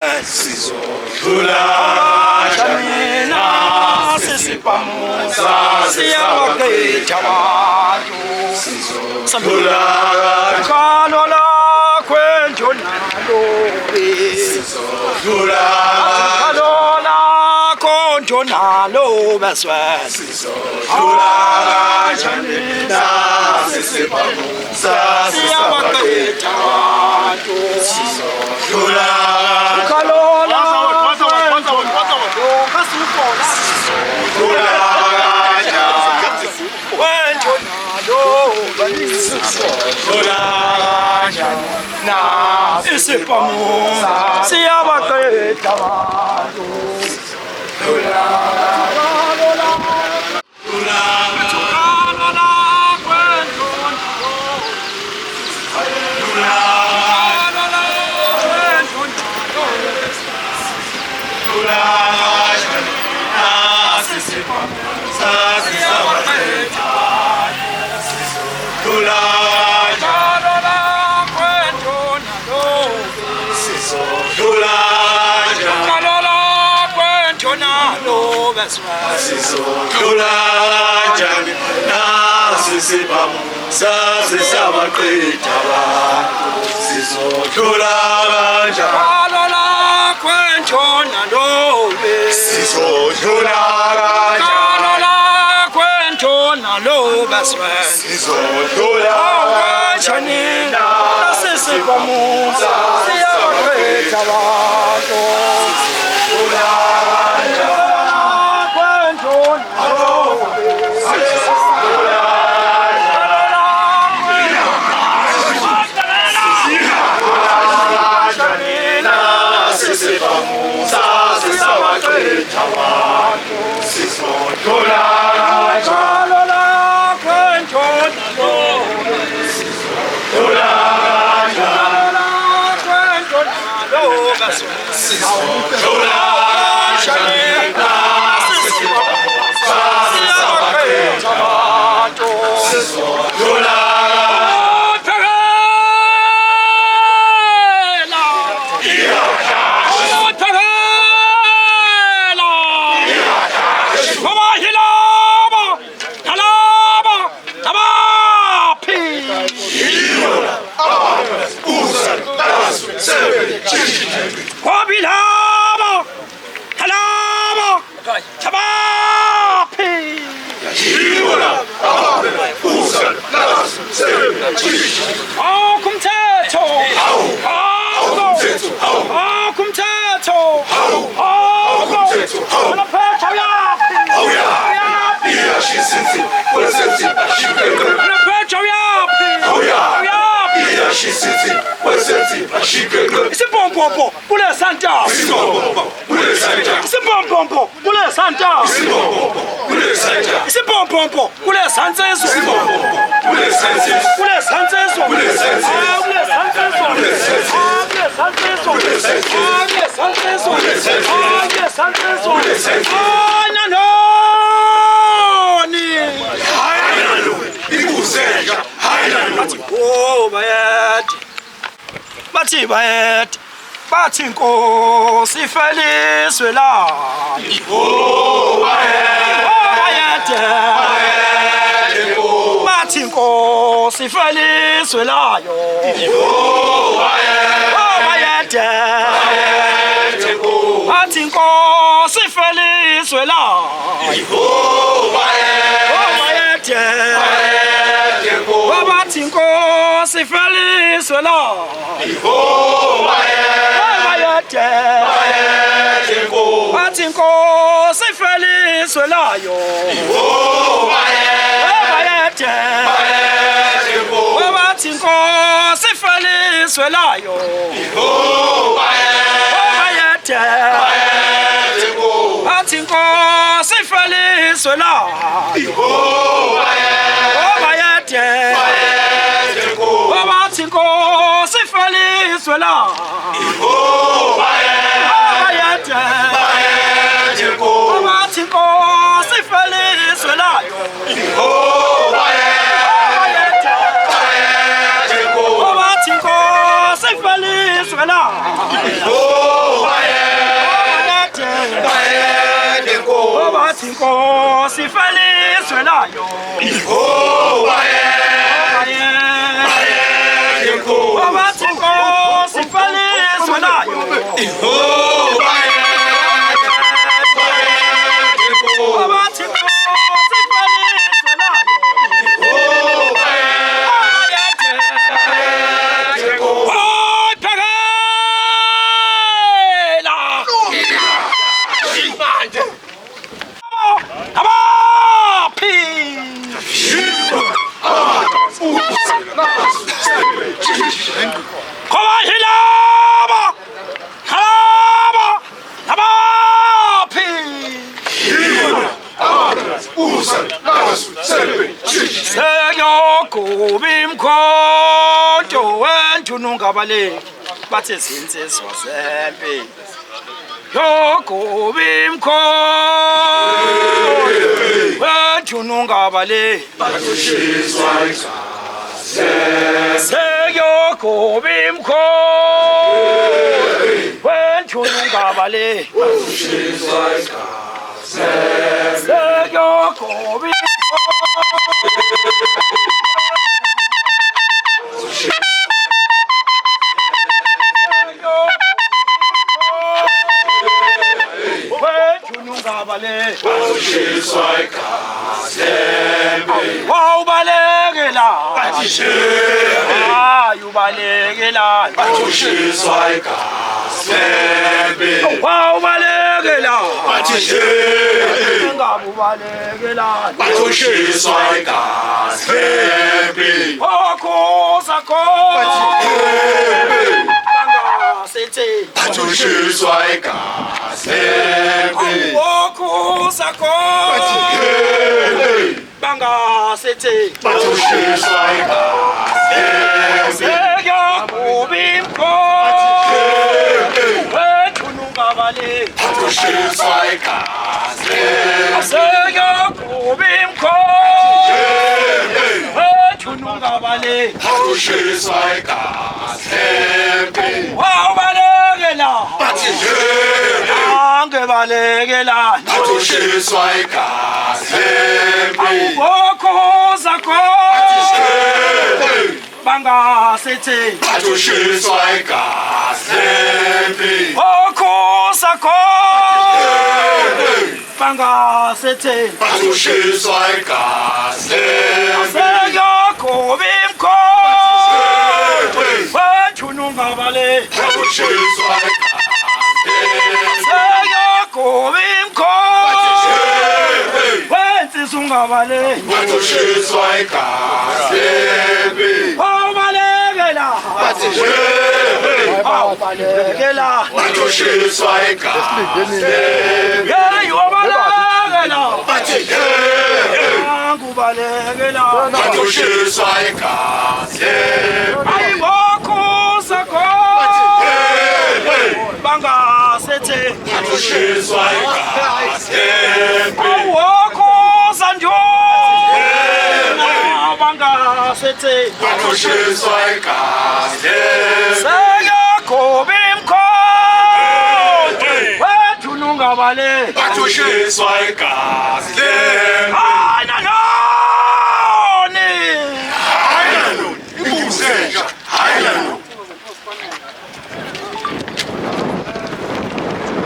Sizodlula kanjani sisipamuza siyabagqitha abantu sizodlula kanjalo lakho entshonalo sizodlula kanjalo lakho entshonalo beswe sizodlula kanjani sisipamuza siyabagqitha abantu sizodlula Isipamuza siyabaqeda abantu Sizodlula kanjani nasisipamuza siyabaqeda abantu sizodlula kanjalo lakho entshonalo sizodlula kanjalo lakho entshonalo beswe sizodlula kanjani nasisipamuza siyabaqeda abantu Isipompompo kule Santa Isipompompo kule Santa Isipompompo kule Sanseso kule Sanseso bathi Nkosi ifeliswe la bathi Nkosi ifeliswe layo bathi Nkosi ifeliswe la bathi Nkosi ifeliswe la bathi Nkosi ifeliswe layo bathi Nkosi ifeliswe layo bathi Nkosi ifeliswe bathi Nkosi ifeliswe la bathi Nkosi ifeliswe layo bathi Nkosi ifeliswe la bathi inkosi ifeliswe layo bathi inkosi ifeliswe layo bathi inkosi ifeliswe layo Nungabale bathi izinsizwa zempi yokubi mkhonto wethu nungabale bakushiswa igazi seyokubi mkhonto wethu nungabale bakushiswa igazi seyokubi Wawubalekela ayubalekela Batushiswa igazi wawubalekela ngabubalekela batushiswa igazi okhosakho bangasethi batushiswa igazi okhosakho bangasethi batushiswa igazi seyakubi mkhonto wethu nungabale batushiswa igazi seyakubi mkhonto wethu nungabale batushiswa igazi wawubalekela angebalekela batushiswa igazi okhosakho bangasethi batushiswa igazi okhosakho bangasethi batushiswa igazi seyakubi mkhonto wethu nungabale batushiswa igazi seyakubi mkhonto wensizwa ungabale batushiswa igazi wawubalekela wawubalekela batushiswa igazi yeyi wabalekela angubalekela batushiswa igazi ayi ngokhosakho bangasethi batushiswa igazi awokhosa njona bangasethi batushiswa igazi seyakubi mkhonto wethu nungabale batushiswa igazi